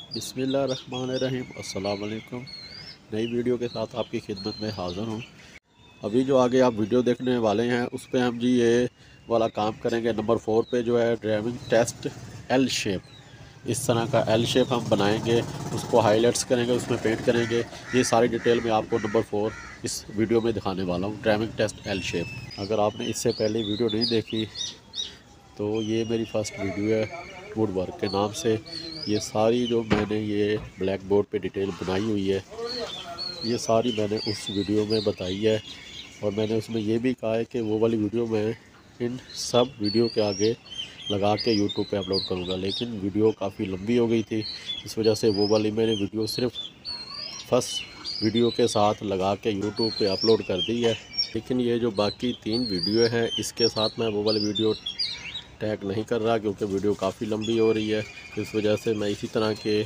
बिस्मिल्लाहिर्रहमानिर्रहीम। अस्सलाम वालेकुम। नई वीडियो के साथ आपकी खिदमत में हाज़िर हूँ। अभी जो आगे आप वीडियो देखने वाले हैं उस पे हम जी ये वाला काम करेंगे। नंबर 4 पे जो है ड्राइविंग टेस्ट एल शेप, इस तरह का एल शेप हम बनाएंगे, उसको हाईलाइट्स करेंगे, उसमें पेंट करेंगे। ये सारी डिटेल में आपको नंबर 4 इस वीडियो में दिखाने वाला हूँ, ड्राइविंग टेस्ट एल शेप। अगर आपने इससे पहले वीडियो नहीं देखी तो ये मेरी फ़र्स्ट वीडियो है वुड वर्क के नाम से। ये सारी जो मैंने ये ब्लैक बोर्ड पे डिटेल बनाई हुई है, ये सारी मैंने उस वीडियो में बताई है। और मैंने उसमें ये भी कहा है कि वो वाली वीडियो मैं इन सब वीडियो के आगे लगा के यूट्यूब पे अपलोड करूँगा, लेकिन वीडियो काफ़ी लंबी हो गई थी, इस वजह से वो वाली मैंने वीडियो सिर्फ फर्स्ट वीडियो के साथ लगा के यूट्यूब पे अपलोड कर दी है। लेकिन ये जो बाकी 3 वीडियो हैं इसके साथ मैं वो वाली वीडियो टैग नहीं कर रहा, क्योंकि वीडियो काफ़ी लंबी हो रही है। इस वजह से मैं इसी तरह के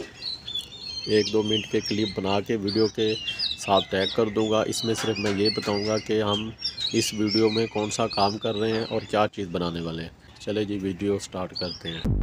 1-2 मिनट के क्लिप बना के वीडियो के साथ टैग कर दूंगा। इसमें सिर्फ मैं ये बताऊंगा कि हम इस वीडियो में कौन सा काम कर रहे हैं और क्या चीज़ बनाने वाले हैं। चले जी वीडियो स्टार्ट करते हैं।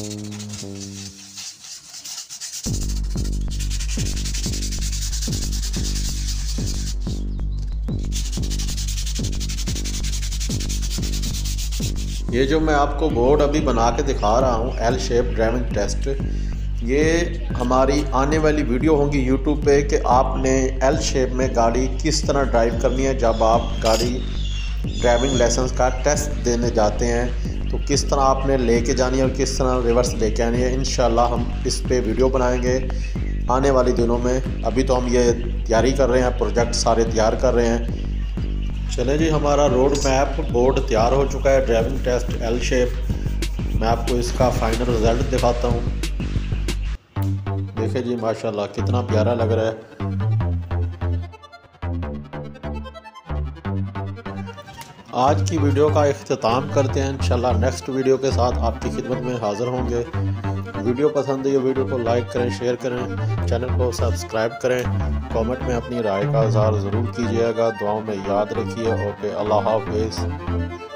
ये जो मैं आपको बोर्ड अभी बना के दिखा रहा हूँ एल शेप ड्राइविंग टेस्ट, ये हमारी आने वाली वीडियो होंगी यूट्यूब पे कि आपने एल शेप में गाड़ी किस तरह ड्राइव करनी है। जब आप गाड़ी ड्राइविंग लाइसेंस का टेस्ट देने जाते हैं तो किस तरह आपने लेके जानी है और किस तरह रिवर्स लेके आनी है। इंशाल्लाह हम इस पे वीडियो बनाएंगे आने वाले दिनों में। अभी तो हम ये तैयारी कर रहे हैं, प्रोजेक्ट सारे तैयार कर रहे हैं। चले जी, हमारा रोड मैप बोर्ड तैयार हो चुका है ड्राइविंग टेस्ट एल शेप। मैं आपको इसका फाइनल रिज़ल्ट दिखाता हूँ। देखिए जी, माशाल्लाह कितना प्यारा लग रहा है। आज की वीडियो का इख्तिताम करते हैं। इंशाल्लाह नेक्स्ट वीडियो के साथ आपकी खिदमत में हाज़िर होंगे। वीडियो पसंद है, वीडियो को लाइक करें, शेयर करें, चैनल को सब्सक्राइब करें, कमेंट में अपनी राय का इज़हार ज़रूर कीजिएगा। दुआओं में याद रखिए। ओके, अल्लाह हाफ़िज़।